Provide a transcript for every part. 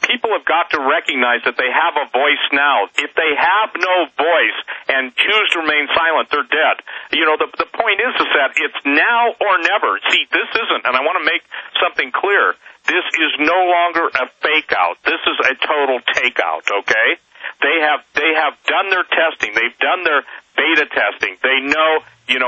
people have got to recognize that they have a voice now. If they have no voice and choose to remain silent, they're dead. The point is that it's now or never. See, this isn't, and I want to make something clear. This is no longer a fake out. This is a total takeout, okay? They have done their testing. They've done their beta testing. They know,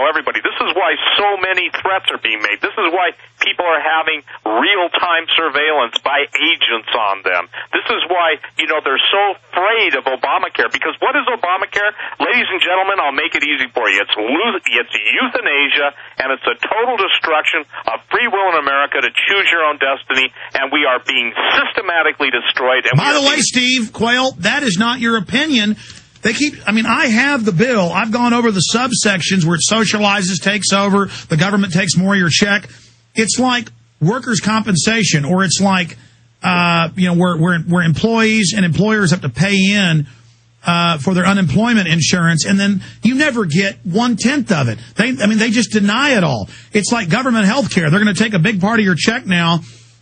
everybody. This is why so many threats are being made. This is why people are having real-time surveillance by agents on them. This is why, they're so afraid of Obamacare. Because what is Obamacare? Ladies and gentlemen, I'll make it easy for you. It's euthanasia, and it's a total destruction of free will in America to choose your own destiny, and we are being systematically destroyed. And by the way, Steve Quayle, that is not your opinion. I have the bill. I've gone over the subsections where it socializes, takes over, the government takes more of your check. It's like workers' compensation, or it's like, where employees and employers have to pay in for their unemployment insurance, and then you never get 1/10 of it. They just deny it all. It's like government health care. They're going to take a big part of your check now,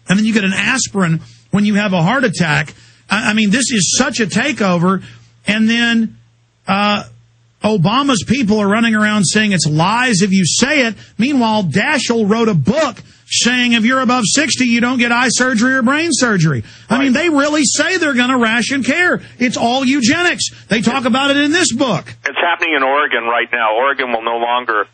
and then you get an aspirin when you have a heart attack. This is such a takeover. And then Obama's people are running around saying it's lies if you say it. Meanwhile, Daschle wrote a book saying if you're above 60, you don't get eye surgery or brain surgery. Right. They really say they're going to ration care. It's all eugenics. They talk about it in this book. It's happening in Oregon right now. Oregon will no longer,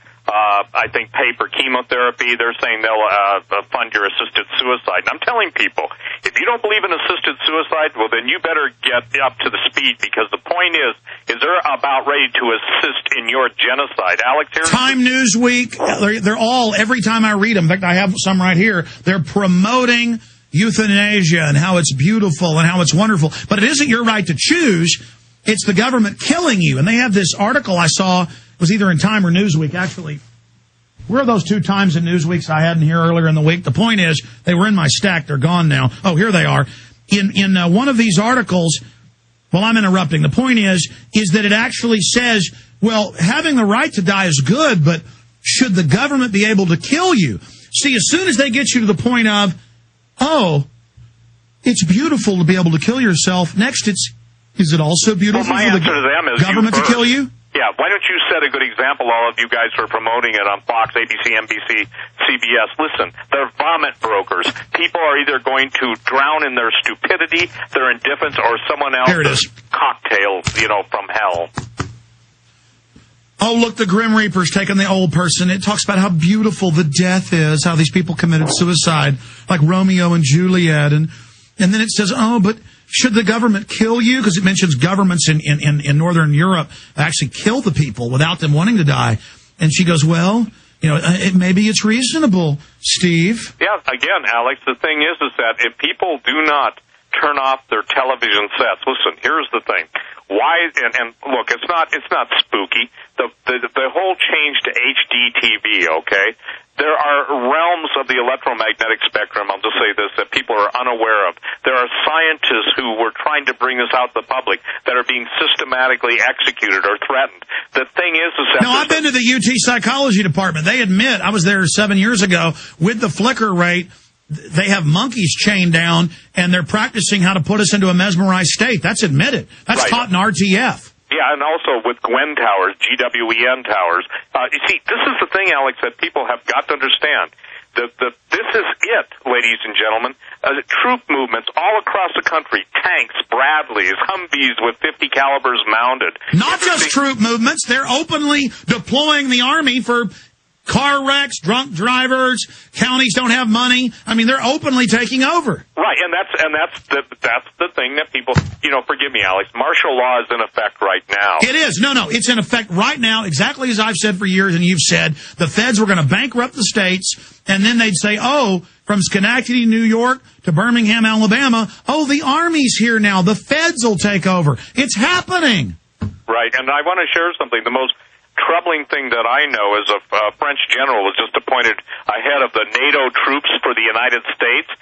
pay for chemotherapy. They're saying they'll fund your assisted suicide. And I'm telling people, if you don't believe in assisted suicide, well, then you better get up to the speed, because the point is they're about ready to assist in your genocide. Alex, here's Time, Newsweek, they're all, every time I read them, in fact, I have some right here, they're promoting euthanasia and how it's beautiful and how it's wonderful. But it isn't your right to choose. It's the government killing you. And they have this article I saw, it was either in Time or Newsweek, actually. Where are those 2 Times and Newsweeks I had in here earlier in the week? The point is, they were in my stack. They're gone now. Oh, here they are. In one of these articles, well, I'm interrupting. The point is that it actually says, well, having the right to die is good, but should the government be able to kill you? See, as soon as they get you to the point of, oh, it's beautiful to be able to kill yourself, next is it also beautiful for the government to kill you? Yeah, why don't you set a good example, all of you guys who are promoting it on Fox, ABC, NBC, CBS. Listen, they're vomit brokers. People are either going to drown in their stupidity, their indifference, or someone else's cocktail, from hell. Oh, look, the Grim Reaper's taking the old person. It talks about how beautiful the death is, how these people committed suicide, like Romeo and Juliet. And then it says, oh, but should the government kill you? Because it mentions governments in Northern Europe actually kill the people without them wanting to die. And she goes, well, maybe it's reasonable, Steve. Yeah, again, Alex, the thing is that if people do not turn off their television sets, listen, here's the thing. Why, and look, it's not spooky. The whole change to HD TV, okay? There are realms of the electromagnetic spectrum, I'll just say this, that people are unaware of. There are scientists who were trying to bring this out to the public that are being systematically executed or threatened. The thing is that... No, I've been to the UT psychology department. They admit, I was there 7 years ago, with the flicker rate, they have monkeys chained down, and they're practicing how to put us into a mesmerized state. That's admitted. That's taught in RTF. Yeah, and also with Gwen towers, GWEN towers. You see, this is the thing, Alex, that people have got to understand. This is it, ladies and gentlemen. Troop movements all across the country, tanks, Bradleys, Humvees with 50 calibers mounted. Not just troop movements. They're openly deploying the Army for car wrecks, drunk drivers, counties don't have money. They're openly taking over. Right, and that's the thing that people, forgive me, Alex, martial law is in effect right now. It is. No, it's in effect right now, exactly as I've said for years and you've said. The feds were going to bankrupt the states, and then they'd say, oh, from Schenectady, New York to Birmingham, Alabama, oh, the Army's here now. The feds will take over. It's happening. Right, and I want to share something. The most troubling thing that I know is a French general was just appointed ahead of the NATO troops for the United States.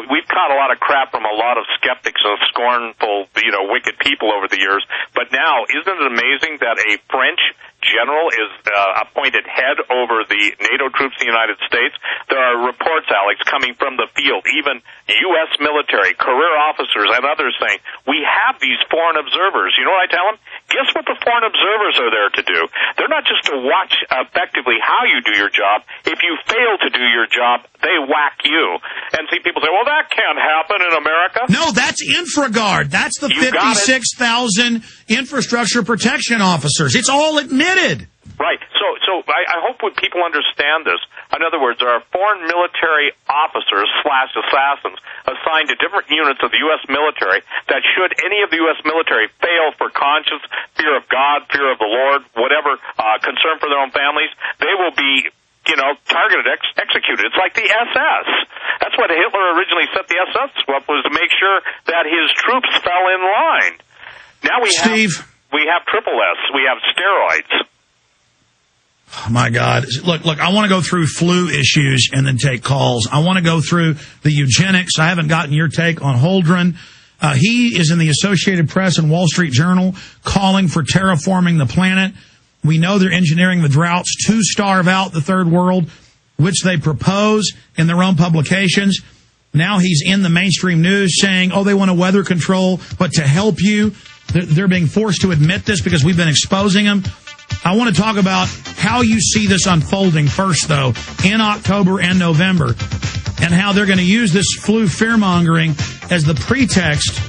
We've caught a lot of crap from a lot of skeptics and scornful, wicked people over the years. But now, isn't it amazing that a French general is appointed head over the NATO troops in the United States. There are reports, Alex, coming from the field, even U.S. military, career officers, and others saying, we have these foreign observers. You know what I tell them? Guess what the foreign observers are there to do? They're not just to watch effectively how you do your job. If you fail to do your job, they whack you. And see, people say, well, that can't happen in America. No, that's InfraGard. That's the 56,000 infrastructure protection officers. It's all admitted. Right. So I hope when people understand this. In other words, there are foreign military officers / assassins assigned to different units of the U.S. military that should any of the U.S. military fail for conscience, fear of God, fear of the Lord, whatever, concern for their own families, they will be targeted, executed. It's like the SS. That's what Hitler originally set the SS up, was to make sure that his troops fell in line. Now we have triple S. We have steroids. Oh, my God. Look, I want to go through flu issues and then take calls. I want to go through the eugenics. I haven't gotten your take on Holdren. He is in the Associated Press and Wall Street Journal calling for terraforming the planet. We know they're engineering the droughts to starve out the third world, which they propose in their own publications. Now he's in the mainstream news saying, they want to weather control, but to help you. They're being forced to admit this because we've been exposing them. I want to talk about how you see this unfolding first, though, in October and November, and how they're going to use this flu fear-mongering as the pretext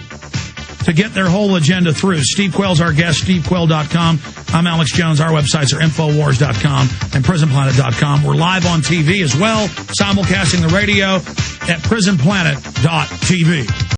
to get their whole agenda through. Steve Quayle's our guest, stevequayle.com. I'm Alex Jones. Our websites are Infowars.com and PrisonPlanet.com. We're live on TV as well, simulcasting the radio at PrisonPlanet.tv.